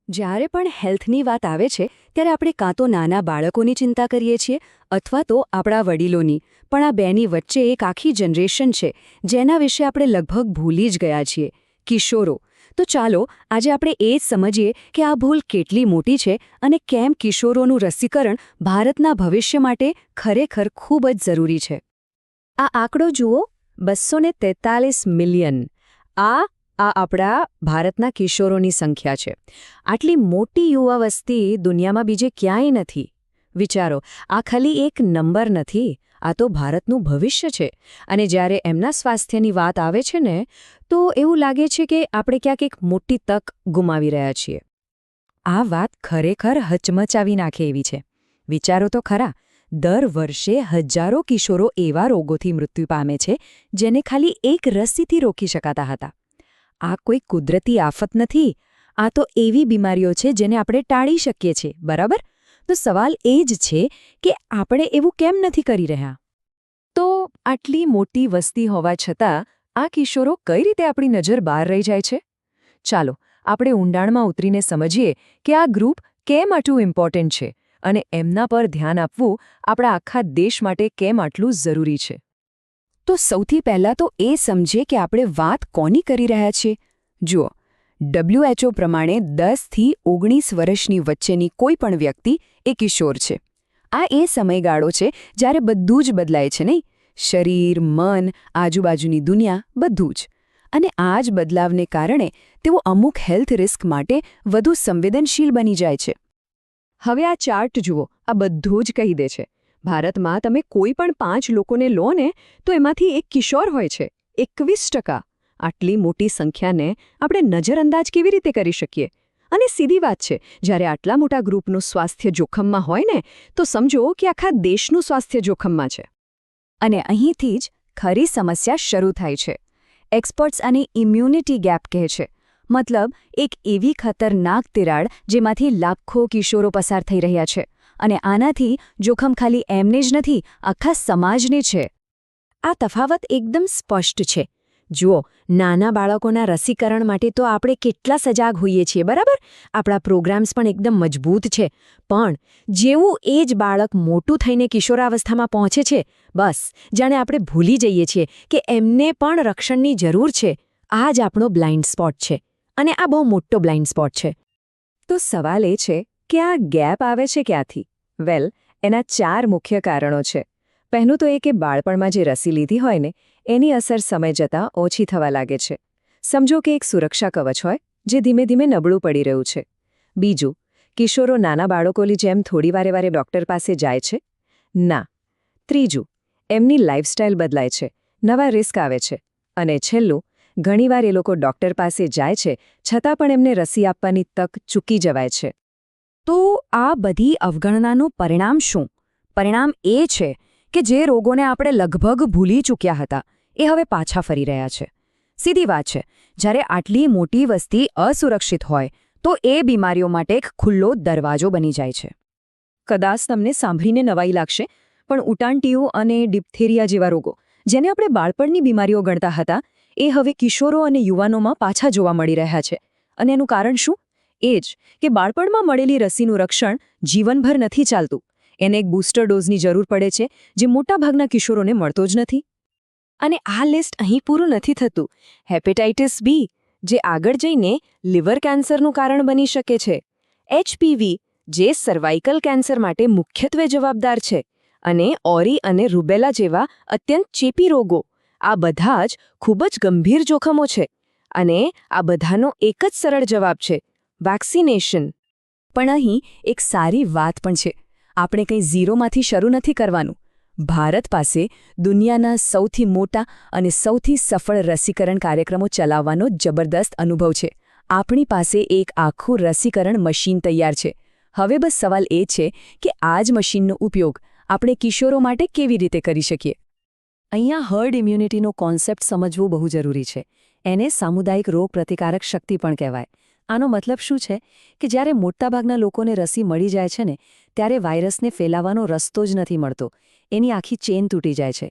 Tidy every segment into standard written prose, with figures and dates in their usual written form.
જ્યારે પણ હેલ્થની વાત આવે છે ત્યારે આપણે કાં તો નાના બાળકોની ચિંતા કરીએ છીએ અથવા તો આપણા વડીલોની, પણ આ બેની વચ્ચે એક આખી જનરેશન છે જેના વિશે આપણે લગભગ ભૂલી જ ગયા છીએ, કિશોરો. તો ચાલો આજે આપણે એ જ સમજીએ કે આ ભૂલ કેટલી મોટી છે અને કેમ કિશોરોનું રસીકરણ ભારતના ભવિષ્ય માટે ખરેખર ખૂબ જ જરૂરી છે. આ આંકડો જુઓ, 243 મિલિયન. આ આપણા ભારતના કિશોરોની સંખ્યા છે. આટલી મોટી યુવા વસ્તી દુનિયામાં બીજે ક્યાંય નથી. વિચારો, આ ખાલી એક નંબર નથી, આ તો ભારતનું ભવિષ્ય છે. અને જ્યારે એમના સ્વાસ્થ્યની વાત આવે છે ને, તો એવું લાગે છે કે આપણે ક્યાંક એક મોટી તક ગુમાવી રહ્યા છીએ. આ વાત ખરેખર હચમચાવી નાખે એવી છે. વિચારો તો ખરા, દર વર્ષે હજારો કિશોરો એવા રોગોથી મૃત્યુ પામે છે જેને ખાલી એક રસીથી રોકી શકાતા હતા. આ કોઈ કુદરતી આફત નથી, આ તો એવી બીમારીઓ છે જેને આપણે ટાળી શકીએ છીએ, બરાબર? તો સવાલ એ જ છે કે આપણે એવું કેમ નથી કરી રહ્યા? તો આટલી મોટી વસ્તી હોવા છતાં આ કિશોરો કઈ રીતે આપણી નજર બહાર રહી જાય છે? ચાલો આપણે ઊંડાણમાં ઉતરીને સમજીએ કે આ ગ્રુપ કેમ આટલું ઇમ્પોર્ટન્ટ છે અને એમના પર ધ્યાન આપવું આપણા આખા દેશ માટે કેમ આટલું જરૂરી છે. તો સૌથી પહેલાં તો એ સમજીએ કે આપણે વાત કોની કરી રહ્યા છીએ. જુઓ, WHO પ્રમાણે 10થી 19 વર્ષની વચ્ચેની કોઈ પણ વ્યક્તિ એ કિશોર છે. આ એ સમયગાળો છે જ્યારે બધું જ બદલાય છે, નહીં? શરીર, મન, આજુબાજુની દુનિયા, બધું જ. અને આ જ બદલાવને કારણે તેઓ અમુક હેલ્થ રિસ્ક માટે વધુ સંવેદનશીલ બની જાય છે. હવે આ ચાર્ટ જુઓ, આ બધું જ કહી દે છે. ભારતમાં તમે કોઈ પણ 5 લોકોને લો ને તો એમાંથી એક કિશોર હોય છે, 21%. આટલી મોટી સંખ્યાને આપણે નજરઅંદાજ કેવી રીતે કરી શકીએ? અને સીધી વાત છે, જ્યારે આટલા મોટા ગ્રુપનું સ્વાસ્થ્ય જોખમમાં હોય ને, તો સમજો કે આખા દેશનું સ્વાસ્થ્ય જોખમમાં છે. અને અહીંથી જ ખરી સમસ્યા શરૂ થાય છે. એક્સપર્ટ્સ આને ઇમ્યુનિટી ગેપ કહે છે. મતલબ એક એવી ખતરનાક તિરાડ જેમાંથી લાખો કિશોરો પસાર થઈ રહ્યા છે. અને આનાથી જોખમ ખાલી એમને જ નથી, આખા સમાજને છે. આ તફાવત એકદમ સ્પષ્ટ છે. જુઓ, નાના બાળકોના રસીકરણ માટે તો આપણે કેટલા સજાગ હોઈએ છીએ, બરાબર? આપણા પ્રોગ્રામ્સ પણ એકદમ મજબૂત છે. પણ જેવું એ જ બાળક મોટું થઈને કિશોરાવસ્થામાં પહોંચે છે, બસ જાણે આપણે ભૂલી જઈએ છીએ કે એમને પણ રક્ષણની જરૂર છે. આ જ આપણો બ્લાઇન્ડ સ્પોટ છે. અને આ બહુ મોટો બ્લાઇન્ડ સ્પોટ છે. તો સવાલ એ છે કે આ ગેપ આવે છે ક્યાંથી? વેલ, એના 4 મુખ્ય કારણો છે. પહેલું તો એ કે બાળપણમાં જે રસી લીધી હોય ને, એની અસર સમય જતાં ઓછી થવા લાગે છે. સમજો કે એક સુરક્ષા કવચ હોય જે ધીમે ધીમે નબળું પડી રહ્યું છે. બીજું, કિશોરો નાના બાળકોની જેમ થોડી વારે ડૉક્ટર પાસે જાય છે? ના. ત્રીજું, એમની લાઇફસ્ટાઇલ બદલાય છે, નવા રિસ્ક આવે છે. અને છેલ્લું, ઘણીવાર એ લોકો ડૉક્ટર પાસે જાય છે છતાં પણ એમને રસી આપવાની તક ચૂકી જવાય છે. તો આ બધી અવગણનાનું પરિણામ શું? પરિણામ એ છે કે જે રોગોને આપણે લગભગ ભૂલી ચૂક્યા હતા, એ હવે પાછા ફરી રહ્યા છે. સીધી વાત છે, જ્યારે આટલી મોટી વસ્તી અસુરક્ષિત હોય તો એ બીમારીઓ માટે એક ખુલ્લો દરવાજો બની જાય છે. કદાચ તમને સાંભળીને નવાઈ લાગશે, પણ ઉટાંટીઓ અને ડિપ્થેરિયા જેવા રોગો, જેને આપણે બાળપણની બીમારીઓ ગણતા હતા, એ હવે કિશોરો અને યુવાનોમાં પાછા જોવા મળી રહ્યા છે. અને એનું કારણ શું? એ જ કે બાળપણમાં મળેલી રસીનું રક્ષણ જીવનભર નથી ચાલતું. એને એક બૂસ્ટર ડોઝની જરૂર પડે છે, જે મોટાભાગના કિશોરોને મળતો જ નથી. અને આ લિસ્ટ અહીં પૂરું નથી થતું. હેપેટાઇટિસ બી, જે આગળ જઈને લિવર કેન્સરનું કારણ બની શકે છે. HPV, જે સર્વાઇકલ કેન્સર માટે મુખ્યત્વે જવાબદાર છે. અને ઓરી અને રૂબેલા જેવા અત્યંત ચેપી રોગો. આ બધા જ ખૂબ જ ગંભીર જોખમો છે. અને આ બધાનો એક જ સરળ જવાબ છે: વેક્સિનેશન. પણ અહીં એક સારી વાત પણ છે. આપણે કંઈ ઝીરોમાંથી શરૂ નથી કરવાનું. ભારત પાસે દુનિયાના સૌથી મોટા અને સૌથી સફળ રસીકરણ કાર્યક્રમો ચલાવવાનો જબરદસ્ત અનુભવ છે. આપણી પાસે એક આખું રસીકરણ મશીન તૈયાર છે. હવે બસ સવાલ એ છે કે આ જ મશીનનો ઉપયોગ આપણે કિશોરો માટે કેવી રીતે કરી શકીએ. અહીંયા હર્ડ ઇમ્યુનિટીનો કોન્સેપ્ટ સમજવું બહુ જરૂરી છે. એને સામુદાયિક રોગ પ્રતિકારક શક્તિ પણ કહેવાય. આનો મતલબ શું છે કે જ્યારે મોટાભાગના લોકોને રસી મળી જાય છે ને, ત્યારે વાયરસને ફેલાવાનો રસ્તો જ નથી મળતો. એની આખી ચેન તૂટી જાય છે.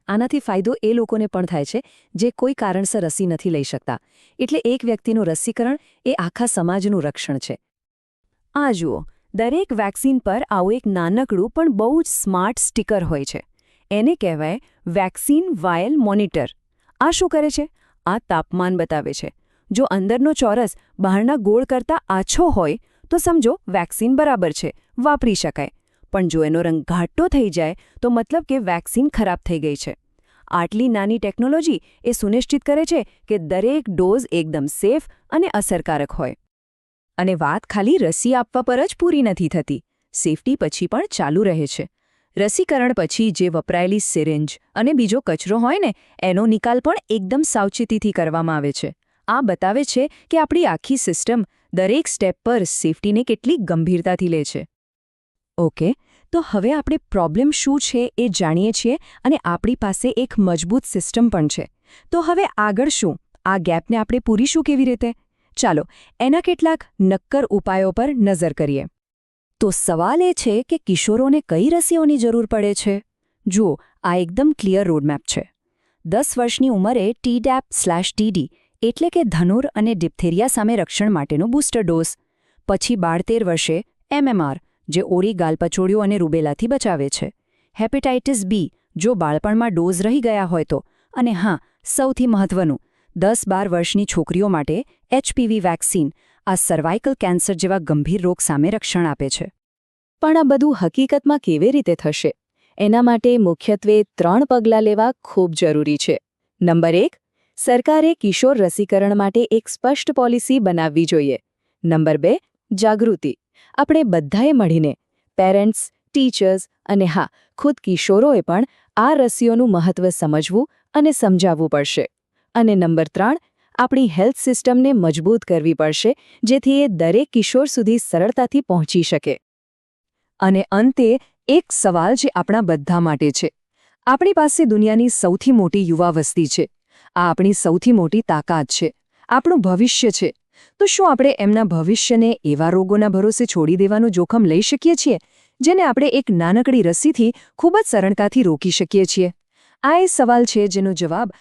આનાથી ફાયદો એ લોકોને પણ થાય છે જે કોઈ કારણસર રસી નથી લઈ શકતા. એટલે એક વ્યક્તિનું રસીકરણ એ આખા સમાજનું રક્ષણ છે. આ જુઓ, દરેક વેક્સિન પર આવું એક નાનકડું પણ બહુ જ સ્માર્ટ સ્ટીકર હોય છે. એને કહેવાય વેક્સિન વાયલ મોનિટર. આ શું કરે છે? આ તાપમાન બતાવે છે. જો અંદરનો ચોરસ બહારના ગોળ કરતાં આછો હોય તો સમજો વેક્સિન બરાબર છે, વાપરી શકાય. પણ જો એનો રંગ ઘાટો થઈ જાય તો મતલબ કે વેક્સિન ખરાબ થઈ ગઈ છે. આટલી નાની ટેકનોલોજી એ સુનિશ્ચિત કરે છે કે દરેક ડોઝ એકદમ સેફ અને અસરકારક હોય. અને વાત ખાલી રસી આપવા પર જ પૂરી નથી થતી. સેફટી પછી પણ ચાલુ રહે છે. રસીકરણ પછી જે વપરાયેલી સિરિંજ અને બીજો કચરો હોય ને, એનો નિકાલ પણ એકદમ સાવચેતીથી કરવામાં આવે છે. આ બતાવે છે કે આપણી આખી સિસ્ટમ દરેક સ્ટેપ પર સેફટીને કેટલી ગંભીરતાથી લે છે. ઓકે, તો હવે આપણે પ્રોબ્લેમ શું છે એ જાણીએ છીએ અને આપણી પાસે એક મજબૂત સિસ્ટમ પણ છે. તો હવે આગળ શું? આ ગેપને આપણે પૂરીશું કેવી રીતે? ચાલો એના કેટલાક નક્કર ઉપાયો પર નજર કરીએ. તો સવાલ એ છે કે કિશોરોને કઈ રસીઓની જરૂર પડે છે? જુઓ, આ એકદમ ક્લિયર રોડમેપ છે. 10 વર્ષની ઉંમરે Tdap/TD એટલે કે ધનુર અને ડિપ્થેરિયા સામે રક્ષણ માટેનો બૂસ્ટર ડોઝ. પછી 12-13 વર્ષે MMR, જે ઓરી ગાલપચોડિયો અને રૂબેલાથી બચાવે છે. હેપેટાઇટિસ બી, જો બાળપણમાં ડોઝ રહી ગયા હોય તો. અને હા, સૌથી મહત્વનું, 10-12 વર્ષની છોકરીઓ માટે HPV વેક્સિન, આ સર્વાઇકલ કેન્સર જેવા ગંભીર રોગ સામે રક્ષણ આપે છે. પણ આ બધું હકીકતમાં કેવી રીતે થશે? એના માટે મુખ્યત્વે 3 પગલાં લેવા ખૂબ જરૂરી છે. નંબર 1, સરકારે કિશોર રસીકરણ માટે એક સ્પષ્ટ પોલિસી બનાવવી જોઈએ. નંબર 2, જાગૃતિ. આપણે બધાએ મળીને, પેરેન્ટ્સ, ટીચર્સ અને હા, ખુદ કિશોરોએ પણ આ રસીઓનું મહત્ત્વ સમજવું અને સમજાવવું પડશે. અને નંબર 3, આપણી હેલ્થ સિસ્ટમને મજબૂત કરવી પડશે, જેથી એ દરેક કિશોર સુધી સરળતાથી પહોંચી શકે. અને અંતે એક સવાલ જે આપણા બધા માટે છે. આપણી પાસે દુનિયાની સૌથી મોટી યુવા વસ્તી છે. આ આપણી સૌથી મોટી તાકાત છે. આપણું ભવિષ્ય છે. તો શું આપણે એમના ભવિષ્યને એવા રોગોના ભરોસે છોડી દેવાનું જોખમ લઈ શકીએ છીએ, જેને આપણે એક નાનકડી રસીથી ખૂબ જ સરળતાથી રોકી શકીએ છીએ? આ એ સવાલ છે જેનો જવાબ